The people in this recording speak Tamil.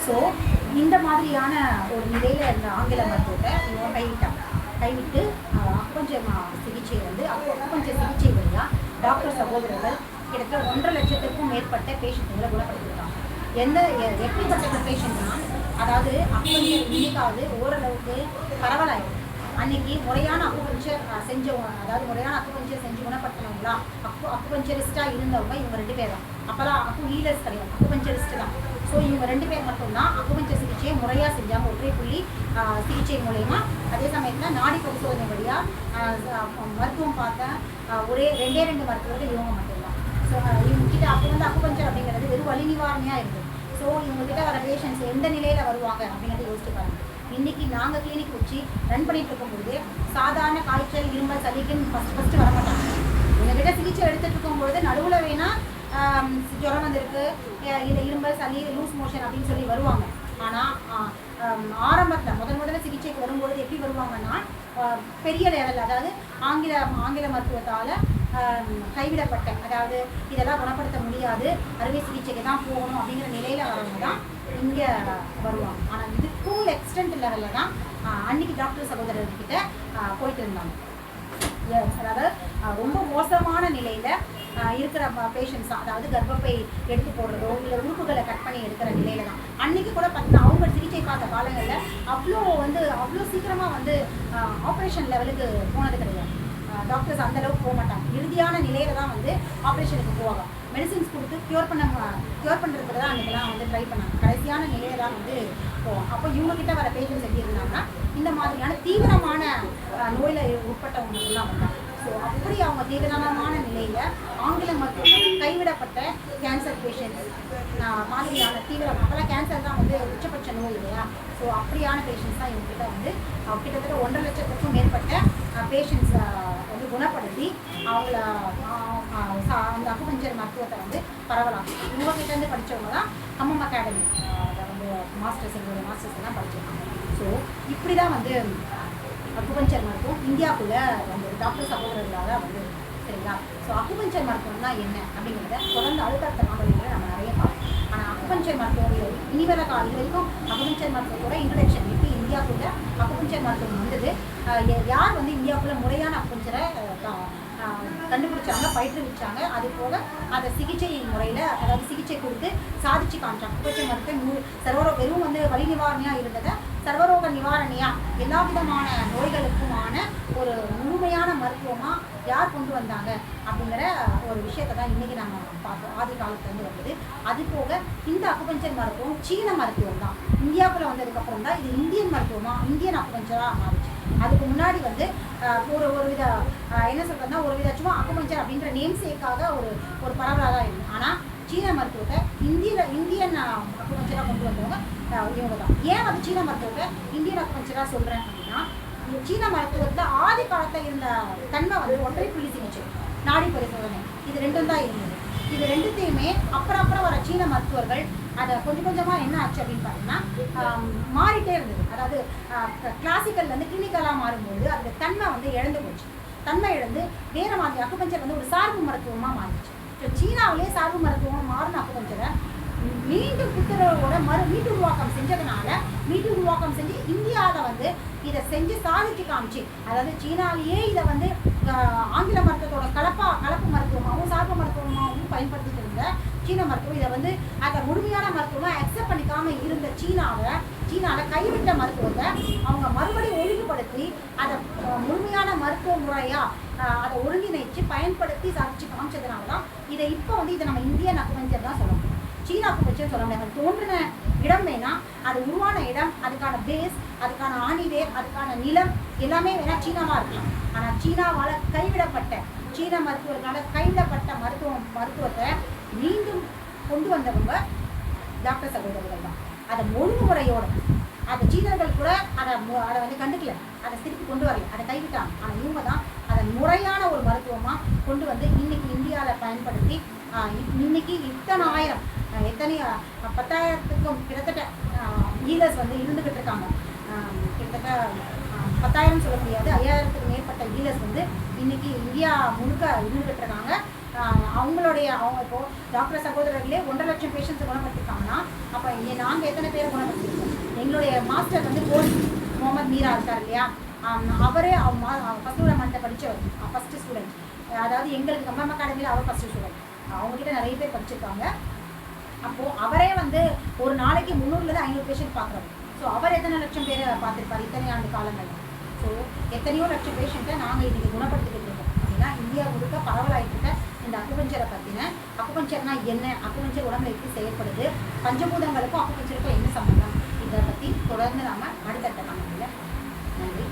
ஸோ இந்த மாதிரியான ஒரு நிலையில் இருந்த ஆங்கில மருத்துவத்தை இவங்க கைவிட்டு கொஞ்சம் சிகிச்சை வந்து கொஞ்சம் சிகிச்சை வழியாக டாக்டர் சகோதரர்கள் கிட்டத்தட்ட 1.5 லட்சத்திற்கும் மேற்பட்ட பேஷண்ட்டுகளை குணப்படுத்திருக்காங்க. எப்படிப்பட்ட பேஷண்ட்னா, அதாவது அக்குபஞ்சர் இன்னைக்காவது ஓரளவுக்கு பரவலாயிடும். அன்னைக்கு முறையான அக்குபஞ்சர் செஞ்சவங்க, அதாவது முறையான அக்குபஞ்சர் செஞ்சு குணப்படுத்தினவங்களா அக்குபஞ்சரிஸ்டாக இருந்தவங்க இவங்க 2 பேர் தான். அப்போலாம் ஹீலர்ஸ் கிடையாது, அக்குபஞ்சரிஸ்ட் தான். ஸோ இவங்க 2 பேர் மட்டும்தான் அக்குபஞ்சர் சிகிச்சையை முறையாக செஞ்சாங்க, ஒற்றை புள்ளி சிகிச்சை மூலயமா. அதே சமயத்தில் நாடி பரிசோதனை வழியாக மருத்துவம் பார்த்த ஒரே 2 மருத்துவர்கள் இவங்க மட்டும்தான். ஸோ இவங்ககிட்ட அப்போ வந்து அக்குபஞ்சர் அப்படிங்கிறது வெறும் வலி நிவாரணையாக இருக்குது. ஸோ இவங்ககிட்ட வர பேஷண்ட்ஸ் எந்த நிலையில் வருவாங்க அப்படிங்கிறத யோசிச்சு பாருங்க. இன்றைக்கி நாங்கள் கிளினிக் வச்சு ரன் பண்ணிட்டு இருக்கும்பொழுது சாதாரண காய்ச்சல், இருமல், சளிக்குன்னு ஃபஸ்ட்டு வரமாட்டாங்க. எங்ககிட்ட சிகிச்சை எடுத்துகிட்டு இருக்கும்பொழுது நடுவில் வேணால் ஜுரம் வந்திருக்கு, இல்லை இருமல், சளி, லூஸ் மோஷன் அப்படின்னு சொல்லி வருவாங்க. ஆனால் ஆரம்பத்தில் முதல்ல சிகிச்சைக்கு வரும்பொழுது எப்படி வருவாங்கன்னா, பெரிய லெவலில், அதாவது ஆங்கில மருத்துவத்தால் கைவிடப்பட்ட, அதாவது இதெல்லாம் குணப்படுத்த முடியாது, அறுவை சிகிச்சைக்கு தான் போகணும் அப்படிங்கிற நிலையில் வரவங்க தான் இங்கே வருவாங்க. ஆனால் இதுக்கும் எக்ஸ்டென்ட் லெவலில் தான் அன்றைக்கி டாக்டர் சகோதரர்கிட்ட போயிட்டு இருந்தாங்க. அதாவது ரொம்ப மோசமான நிலையில் இருக்கிற பேஷண்ட்ஸ் தான், அதாவது கர்ப்பப்பை எடுத்து போடுறதோ இல்லை உறுப்புகளை கட் பண்ணி எடுக்கிற நிலையில தான். அன்றைக்கி கூட பார்த்தீங்கன்னா அவங்க சிகிச்சை பார்த்த காலங்களில் அவ்வளோ சீக்கிரமாக வந்து ஆப்ரேஷன் லெவலுக்கு போனது கிடையாது. டாக்டர்ஸ் அந்தளவுக்கு போக மாட்டாங்க. இறுதியான நிலையில தான் வந்து ஆப்ரேஷனுக்கு போவாங்க. மெடிசின்ஸ் கொடுத்து க்யூர் பண்ணுறதுக்கு தான் அன்றைக்கெல்லாம் வந்து ட்ரை பண்ணாங்க. கடைசியான நிலையில தான் வந்து போவோம். அப்போ இவங்ககிட்ட வர பேஷண்ட்ஸ் எப்படி இருந்தாங்கன்னா, இந்த மாதிரியான தீவிரமான நோயில் உட்பட்டவங்களுக்குலாம் வந்தாங்க. ஸோ அப்படி அவங்க தீவிரமான நிலையில் ஆங்கில மருத்துவம் கைவிடப்பட்ட கேன்சர் பேஷண்ட்ஸ் மாதிரியான தீவிரம், அப்போல்லாம் கேன்சர் தான் வந்து உச்சபட்ச நோய் இல்லையா? ஸோ அப்படியான பேஷண்ட்ஸ் தான் இவங்ககிட்ட வந்து கிட்டத்தட்ட 1.5 லட்சத்துக்கும் மேற்பட்ட பேஷண்ட்ஸ் வந்து குணப்படுத்தி அவங்கள அந்த அக்குபஞ்சர் மருத்துவத்தை வந்து பரவலாம். இவங்ககிட்டேருந்து படித்தவங்க தான் கம்மம் அகாடமி வந்து மாஸ்டர்ஸ் எல்லாம் படிச்சிருக்காங்க. ஸோ இப்படி தான் வந்து அக்குபஞ்சர் மருத்துவம் இந்தியாவுக்குள்ளே வந்து டாக்டர் சகோதரர்களாக வந்து, சரிங்களா? ஸோ அக்குபஞ்சர் மருத்துவம்னா என்ன அப்படிங்கிறத தொடர்ந்து அடுத்தடுத்த காணொலிகளை நம்ம நிறைய பார்ப்போம். ஆனால் அக்குபஞ்சர் மருத்துவம் இது வரைக்கும் அக்குபஞ்சர் மருத்துவத்தோட இன்ட்ரடக்ஷன் எப்படி இந்தியாவுக்குள்ளே அக்குபஞ்சர் மருத்துவம் வந்தது, யார் வந்து இந்தியாவுக்குள்ளே முறையான அக்குபஞ்சரை கண்டுபிடிச்சாங்க, பயிற்றுவிச்சாங்க, அது போக அதை சிகிச்சை முறையில், அதாவது சிகிச்சை கொடுத்து சாதிச்சு காமிச்சாங்க. அக்குபஞ்சர் மருத்துவம் வெறும் வந்து வலி நிவாரணையாக இருந்ததை சர்வரோக நிவாரணியாக எல்லா விதமான நோய்களுக்குமான ஒரு முழுமையான மருத்துவமாக யார் கொண்டு வந்தாங்க அப்படிங்கிற ஒரு விஷயத்தை தான் இன்றைக்கி நாங்கள் பார்த்தோம். ஆதி காலத்துலேருந்து வந்தது. அது போக இந்த அக்குபஞ்சர் மருத்துவம் சீன மருத்துவம் தான். இந்தியாவுக்குள்ளே வந்ததுக்கப்புறம் தான் இது இந்தியன் இந்தியன் அக்குபஞ்சராக மாறிச்சு. அதுக்கு முன்னாடி வந்து ஒரு வித என்ன சொல்கிறதுனா, ஒரு வித சும்மா அக்குபஞ்சர் அப்படின்ற நேம் சேக்காக ஒரு பரவலாக தான் இருக்குது. ஆனால் சீன மருத்துவத்தை இந்தியன் அக்குபஞ்சராக கொண்டு வந்தவங்க இவங்க தான். ஏன் வந்து சீன மருத்துவத்தை இந்தியன் அக்குபஞ்சராக சொல்கிறேன் அப்படின்னா, சீன மருத்துவத்தில் ஆதி காலத்தில் இருந்த தன்மை வந்து ஒற்றை புள்ளி சிகிச்சை, நாடி பரிசோதனை, இது 2 தான் இருந்தது. இது 2த்தையுமே அப்புறம் வர சீன மருத்துவர்கள் அதை கொஞ்சமாக என்ன ஆச்சு அப்படின்னு பார்த்தீங்கன்னா மாறிட்டே இருந்தது. அதாவது கிளாசிக்கல் வந்து கிளினிக்கலாக மாறும்போது அந்த தன்மை வந்து இழந்து போச்சு. தன்மை இழந்து வேறு மாதிரி அக்குபஞ்சர் வந்து ஒரு சார்பு மருத்துவமாக மாறிடுச்சு. ஸோ சீனாவிலே சார்பு மருத்துவமாக மாறின அக்குபஞ்சரை மீண்டும் புத்தரோட மீட்டு உருவாக்கம் செஞ்சு இந்தியாவில் வந்து இதை செஞ்சு சாதிச்சு காமிச்சு, அதாவது சீனாலேயே இதை வந்து ஆங்கில மருத்துவத்தோட கலப்பு மருத்துவமாகவும் சார்பு மருத்துவமாகவும் பயன்படுத்திட்டு இருந்த சீன மருத்துவம் இதை வந்து அதை முழுமையான மருத்துவமாக அக்செப்ட் பண்ணிக்காம இருந்த சீனாவில் கைவிட்ட மருத்துவத்தை அவங்க மறுபடியும் ஒழுங்குபடுத்தி அதை முழுமையான மருத்துவ முறையாக அதை ஒருங்கிணைச்சு பயன்படுத்தி சாதிச்சு காமிச்சதுனால தான் இதை நம்ம இந்தியன் அக்குபஞ்சர் தான் சொல்ல முடியும். சீனா அக்குபஞ்சர் சொல்ல முடியாது. தோன்றின இடம் வேணா, அது உருவான இடம், அதுக்கான பேஸ், அதுக்கான ஆணிவேர், அதுக்கான நிலம் எல்லாமே வேணா சீனாவாக இருக்கலாம். ஆனால் சீனாவால் சீன மருத்துவர்களால் கைவிடப்பட்ட மருத்துவத்தை மீண்டும் கொண்டு வந்தவங்க டாக்டர் சகோதரர்கள் தான். அதை ஒழுங்குமுறையோட, அதை சீனர்கள் கூட அதை வந்து கண்டுக்கல, அதை திருப்பி கொண்டு வரல, அதை கைவிட்டாங்க. ஆனால் இவங்க தான் அதை முறையான ஒரு மருத்துவமாக கொண்டு வந்து இன்னைக்கு இந்தியாவில் பயன்படுத்தி இன்னைக்கு எத்தனை 10,000க்கும் கிட்டத்தட்ட ஹீலர்ஸ் வந்து இருந்துக்கிட்டு இருக்காங்க. கிட்டத்தட்ட 10,000 சொல்ல முடியாது, 5,000க்கு மேற்பட்ட ஹீலர்ஸ் வந்து இன்னைக்கு இந்தியா முழுக்க இருந்துகிட்டு இருக்காங்க. அவங்க இப்போ டாக்டர் சகோதரர்களே 1.5 லட்சம் பேஷண்ட்ஸ் குணப்படுத்திருக்காங்கன்னா, அப்போ நாங்கள் நாங்கள் எத்தனை பேரை குணப்படுத்திருக்கோம். எங்களுடைய மாஸ்டர் வந்து கோச் முகமது மீரா இருக்கார் இல்லையா, அவரே ஃபஸ்ட் மந்த்தை படித்தவர், ஃபஸ்ட்டு ஸ்டூடெண்ட். அதாவது எங்களுக்கு கம்பம் அகாடமியில் அவர் ஃபஸ்ட்டு ஸ்டூடெண்ட். அவங்ககிட்ட நிறைய பேர் படிச்சிருக்காங்க. அப்போது அவரே வந்து ஒரு நாளைக்கு 300 500 பேஷண்ட் பார்க்குறாரு. ஸோ அவர் எத்தனை லட்சம் பேரை பார்த்துருப்பார் இத்தனை ஆண்டு காலங்கள். ஸோ எத்தனையோ லட்சம் பேஷண்ட்டை நாங்கள் இன்றைக்கி குணப்படுத்திக்கிட்டு இருக்கோம். அப்படின்னா இந்தியா முழுக்க பரவலாகிட்டு இருக்க இந்த அக்குபஞ்சரை பற்றின, அக்குபஞ்சர்னா என்ன, அக்குபஞ்சர் உடம்புல எப்படி செயல்படுது, பஞ்சபூதங்களுக்கும் அக்குபஞ்சருக்கும் என்ன சம்பந்தம், இதை பற்றி தொடர்ந்து நாம் அடுத்தடுத்த காணொளியில். நன்றி.